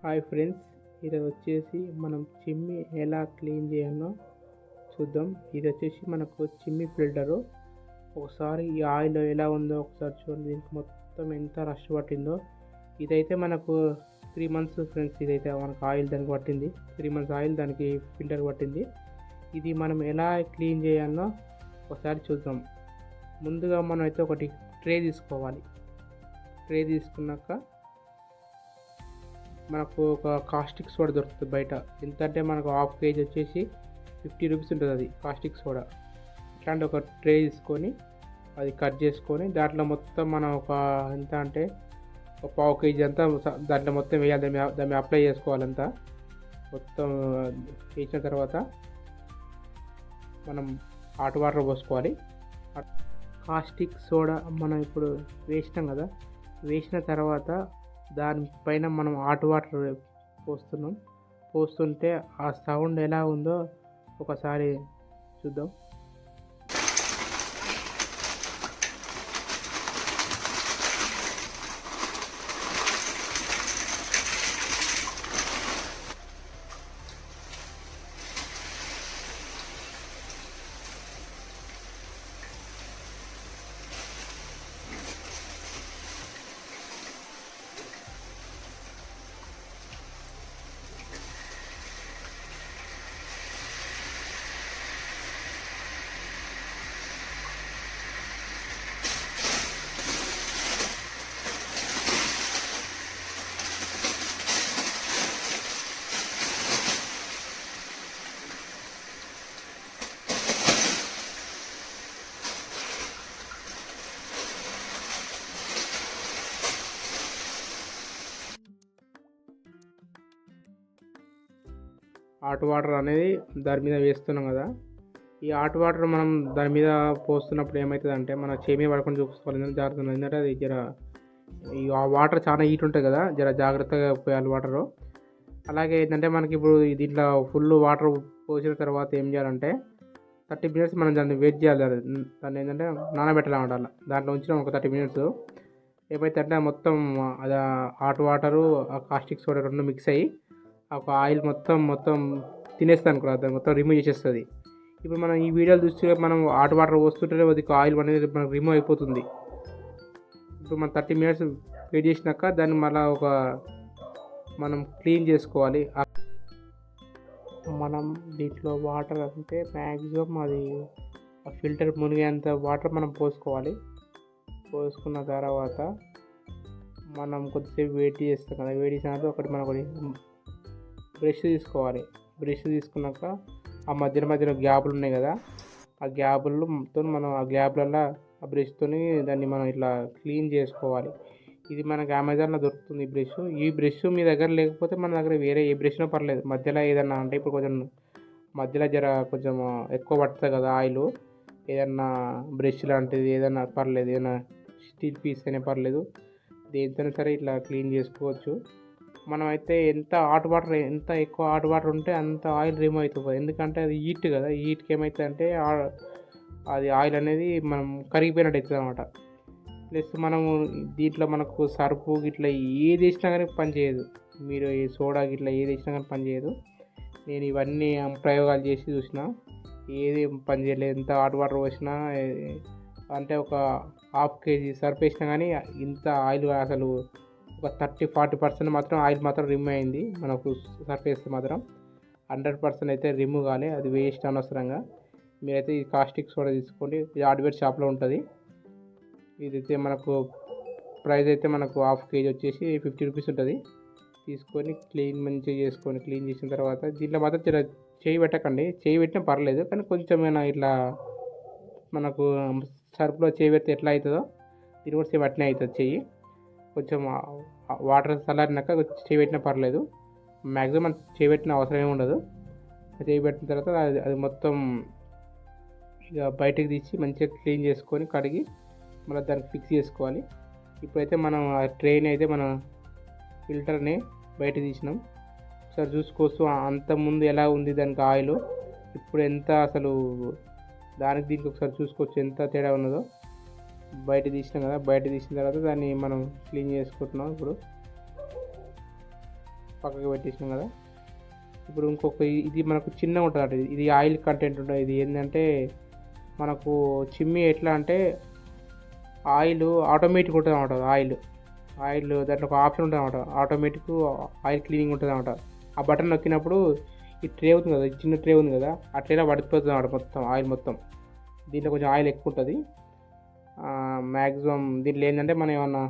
Hi friends, ఈరోజు వచ్చేసి మనం చిమ్మి ఎలా క్లీన్ చేయాలో చూద్దాం. ఇది వచ్చేసి మనకు చిమ్మి ఫిల్టరు. ఒకసారి ఈ ఆయిల్ ఎలా ఉందో ఒకసారి చూడండి. దీనికి మొత్తం ఎంత రష్ పట్టిందో. ఇదైతే మనకు 3 months ఫ్రెండ్స్. ఇదైతే మనకు ఆయిల్ దానికి పట్టింది. 3 months ఆయిల్ దానికి ఫిల్టర్ పట్టింది. ఇది మనం ఎలా క్లీన్ చేయాలో ఒకసారి చూద్దాం. ముందుగా మనం అయితే ఒకటి ట్రే తీసుకోవాలి. ట్రే తీసుకున్నాక మనకు ఒక కాస్టిక్ సోడా దొరుకుతుంది బయట. ఎంత అంటే మనకు 1/2 kg వచ్చేసి 50 రూపీస్ ఉంటుంది అది కాస్టిక్ సోడా. ఇట్లాంటి ఒక ట్రే తీసుకొని అది కట్ చేసుకొని దాంట్లో మొత్తం మనం ఒక ఎంత అంటే ఒక 1/2 kg అంతా దాంట్లో మొత్తం వేయాలి. దాన్ని అప్లై చేసుకోవాలంతా. మొత్తం వేసిన తర్వాత మనం హాట్ వాటర్ పోసుకోవాలి. కాస్టిక్ సోడా మనం ఇప్పుడు వేసినాం కదా, వేసిన తర్వాత దానిపైన మనం హాట్ వాటర్ పోస్తుంటే ఆ సౌండ్ ఎలా ఉందో ఒకసారి చూద్దాం. హాట్ వాటర్ అనేది దాని మీద వేస్తున్నాం కదా, ఈ హాట్ వాటర్ మనం దాని మీద పోస్తున్నప్పుడు ఏమవుతుందంటే మన చేయి పడకుండా చూసుకోవాలి. జాగ్రత్తగా, ఎందుకంటే అది జర ఈ వాటర్ చాలా హీట్ ఉంటుంది కదా, జర జాగ్రత్తగా పోయాలి వాటరు. అలాగే ఏంటంటే మనకి ఇప్పుడు దీంట్లో ఫుల్ వాటర్ పోసిన తర్వాత ఏం చేయాలంటే 30 minutes మనం దాన్ని వెయిట్ చేయాలి. దాన్ని ఏంటంటే నానబెట్టాలన్నమాట. దాంట్లో ఉంచిన ఒక 30 minutes ఏమైతే అంటే మొత్తం అది హాట్ వాటరు ఆ కాస్టిక్ సోడా రెండు మిక్స్ అయ్యి ఒక ఆయిల్ మొత్తం తినేస్తుంది అనుకో, దాన్ని మొత్తం రిమూవ్ చేసేస్తుంది. ఇప్పుడు మనం ఈ వీడియోలు చూస్తే మనం హాట్ వాటర్ పోస్తుంటే అది ఆయిల్ అనేది మనకు రిమూవ్ అయిపోతుంది. ఇప్పుడు మనం 30 minutes వెయిట్ చేసినాక దాన్ని మళ్ళీ మనం క్లీన్ చేసుకోవాలి. మనం దీంట్లో వాటర్ అంటే మ్యాక్సిమం అది ఫిల్టర్ మునిగేంత వాటర్ మనం పోసుకోవాలి. పోసుకున్న తర్వాత మనం కొద్దిసేపు వెయిట్ చేస్తాం కదా, వెయిట్ చేసిన తర్వాత ఒకటి బ్రష్ తీసుకోవాలి. బ్రష్ తీసుకున్నాక ఆ మధ్యలో గ్యాపులు ఉన్నాయి కదా, ఆ గ్యాపులతో మనం ఆ గ్యాప్లలో ఆ బ్రష్తో దాన్ని మనం ఇట్లా క్లీన్ చేసుకోవాలి. ఇది మనకు అమెజాన్లో దొరుకుతుంది బ్రష్. ఈ బ్రష్ మీ దగ్గర లేకపోతే మన దగ్గర వేరే ఏ బ్రష్నో పర్లేదు. మధ్యలో ఏదన్నా అంటే ఇప్పుడు కొంచెం మధ్యలో కొంచెం ఎక్కువ పడుతుంది కదా ఆయిల్, ఏదన్నా బ్రష్ లాంటిది ఏదన్నా పర్లేదు, ఏదైనా స్టీల్ పీస్ అయినా పర్లేదు, దేనితోనే సరే ఇట్లా క్లీన్ చేసుకోవచ్చు. మనం అయితే ఎంత ఎక్కువ హాట్ వాటర్ ఉంటే అంత ఆయిల్ రిమూవ్ అవుతుంది. ఎందుకంటే అది హీట్ కదా, ఈ హీట్కి ఏమవుతుంది అంటే అది ఆయిల్ అనేది మనం కరిగిపోయినట్టు అవుతుంది అనమాట. ప్లస్ మనము దీంట్లో మనకు సర్ఫ్ గిట్లా ఏది వేసినా కానీ పనిచేయదు. మీరు ఈ సోడా గిట్లా ఏది వేసినా కానీ పనిచేయదు. నేను ఇవన్నీ ప్రయోగాలు చేసి చూసిన, ఏది పనిచేయలేదు. ఎంత హాట్ వాటర్ పోసినా అంటే ఒక 1/2 kg సర్ఫ్ వేసినా కానీ ఇంత ఆయిల్ అసలు ఒక 30-40% మాత్రం ఆయిల్ మాత్రం రిమూవ్ అయింది. మనకు సర్ఫ్ వేస్తే మాత్రం 100% అయితే రిమూవ్ కాలే. అది వేస్ట్ అనవసరంగా. మీరైతే ఈ కాస్టిక్ సోడా తీసుకోండి. ఇది హార్డ్వేర్ షాప్లో ఉంటుంది. ఇదైతే మనకు ప్రైస్ అయితే మనకు 1/2 kg వచ్చేసి 50 రూపీస్ ఉంటుంది. తీసుకొని మంచిగా చేసుకొని క్లీన్ చేసిన తర్వాత దీంట్లో మాత్రం చేయి పెట్టకండి. చేయి పెట్టినా పర్లేదు, కానీ కొంచెమైనా ఇట్లా మనకు సర్ఫ్లో చేయి పెడితే ఎట్లా అవుతుందో ఇది కూడా సేమ్ అట్నే అవుతుంది. చెయ్యి కొంచెం వాటర్ చల్లారినాక చేయి పెట్టినా పర్లేదు. మ్యాక్సిమం చేయి పెట్టిన అవసరం ఏమి ఉండదు. చేయి పెట్టిన తర్వాత అది మొత్తం ఇక బయటకు తీసి మంచిగా క్లీన్ చేసుకొని కడిగి మళ్ళీ దానికి ఫిక్స్ చేసుకోవాలి. ఇప్పుడైతే మనం ఆ ట్రైన్ అయితే మన ఫిల్టర్ని బయట తీసినాం. ఒకసారి చూసుకోవచ్చు అంత ముందు ఎలా ఉంది దానికి ఆయిల్, ఇప్పుడు ఎంత అసలు దానికి దీనికి ఒకసారి చూసుకోవచ్చు ఎంత తేడా ఉన్నదో. బయట తీసినాం కదా, బయట తీసిన తర్వాత దాన్ని మనం క్లీన్ చేసుకుంటున్నాం. ఇప్పుడు పక్కకి పెట్టేసినాం కదా. ఇప్పుడు ఇంకొక ఇది మనకు చిన్నగా ఉంటుంది, ఇది ఆయిల్ కంటెంట్ ఉంటుంది. ఇది ఏంటంటే మనకు చిమ్మి ఎట్లా అంటే ఆయిల్ ఆటోమేటిక్ ఉంటుంది అన్నమాట. ఆయిల్ దాంట్లో ఒక ఆప్షన్ ఉంటుంది అన్నమాట, ఆటోమేటిక్ ఆయిల్ క్లీనింగ్ ఉంటుంది అన్నమాట. ఆ బటన్ నొక్కినప్పుడు ఈ ట్రే ఉంది కదా, చిన్న ట్రే ఉంది కదా, ఆ ట్రేలో పడిపోతుంది అన్నమాట మొత్తం ఆయిల్ మొత్తం. దీంట్లో కొంచెం ఆయిల్ ఎక్కువ ఉంటుంది. మ్యాక్సిమం దీంట్లో ఏంటంటే మనం ఏమన్నా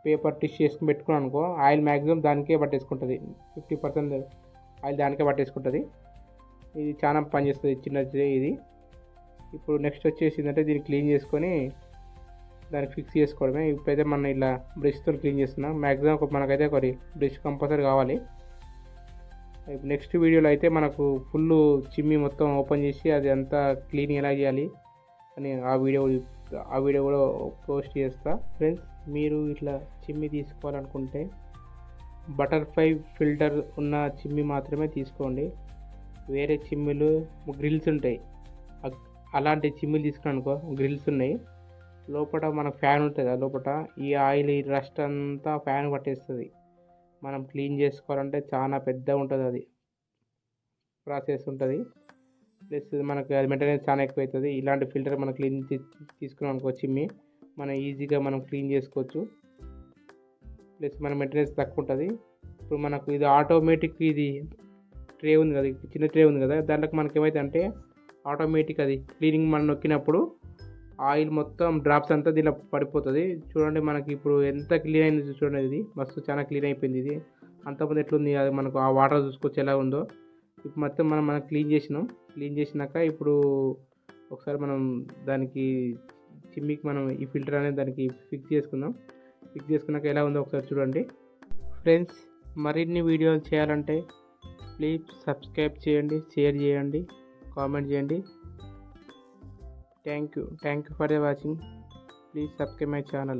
పేపర్ టిష్యూ వేసుకుని పెట్టుకున్నాం అనుకో, ఆయిల్ మ్యాక్సిమం దానికే పట్టేసుకుంటుంది. 50% ఆయిల్ దానికే పట్టేసుకుంటుంది. ఇది చాలా పనిచేస్తుంది చిన్న ట్రే ఇది. ఇప్పుడు నెక్స్ట్ వచ్చేసి ఏంటంటే దీన్ని క్లీన్ చేసుకొని దానికి ఫిక్స్ చేసుకోవడమే. ఇప్పుడైతే మనం ఇలా బ్రష్తో క్లీన్ చేస్తున్నాం. మ్యాక్సిమం మనకైతే ఒకటి బ్రష్ కంపల్సరీ కావాలి. నెక్స్ట్ వీడియోలో అయితే మనకు ఫుల్ చిమ్మి మొత్తం ఓపెన్ చేసి అది అంతా క్లీన్ ఎలా చేయాలి అని ఆ వీడియో కూడా పోస్ట్ చేస్తా. ఫ్రెండ్స్, మీరు ఇట్లా చిమ్మి తీసుకోవాలనుకుంటే బటర్ఫ్లై ఫిల్టర్ ఉన్న చిమ్మి మాత్రమే తీసుకోండి. వేరే చిమ్మిలు గ్రిల్స్ ఉంటాయి, అలాంటి చిమ్మిలు తీసుకున్నాను అనుకో, గ్రిల్స్ ఉన్నాయి, లోపల మన ఫ్యాన్ ఉంటుంది, ఆ లోపల ఈ ఆయిల్ ఈ రస్ట్ అంతా ఫ్యాన్ పట్టేస్తుంది. మనం క్లీన్ చేసుకోవాలంటే చాలా పెద్దగా ఉంటుంది, అది ప్రాసెస్ ఉంటుంది. ప్లస్ మనకు అది మెయింటెనెన్స్ చాలా ఎక్కువ అవుతుంది. ఇలాంటి ఫిల్టర్ మనం క్లీన్ తీసుకున్నాం అనుకో చిమ్మి, మనం ఈజీగా మనం క్లీన్ చేసుకోవచ్చు. ప్లస్ మన మెయింటెనెన్స్ తక్కువ ఉంటుంది. ఇప్పుడు మనకు ఇది ఆటోమేటిక్, ఇది ట్రే ఉంది కదా, చిన్న ట్రే ఉంది కదా, దాంట్లోకి మనకి ఏమైతే అంటే ఆటోమేటిక్ అది క్లీనింగ్ మనం నొక్కినప్పుడు ఆయిల్ మొత్తం డ్రాప్స్ అంతా దీనిలో పడిపోతుంది. చూడండి మనకి ఇప్పుడు ఎంత క్లీన్ అయింది చూడండి, ఇది మస్తు చాలా క్లీన్ అయిపోయింది. ఇది అంతకుముందు ఎట్లుంది అది మనకు ఆ వాటర్ చూసుకోవచ్చు ఎలా ఉందో. ఇప్పుడు మొత్తం మనం క్లీన్ చేసినాక ఇప్పుడు ఒకసారి మనం దానికి చిమ్మికి మనం ఈ ఫిల్టర్ అనేది దానికి ఫిక్స్ చేసుకున్నాక ఎలా ఉందో ఒకసారి చూడండి. ఫ్రెండ్స్, మరిన్ని వీడియోలు చేయాలంటే ప్లీజ్ సబ్స్క్రైబ్ చేయండి, షేర్ చేయండి, కామెంట్ చేయండి. Thank you for watching. Please subscribe my channel.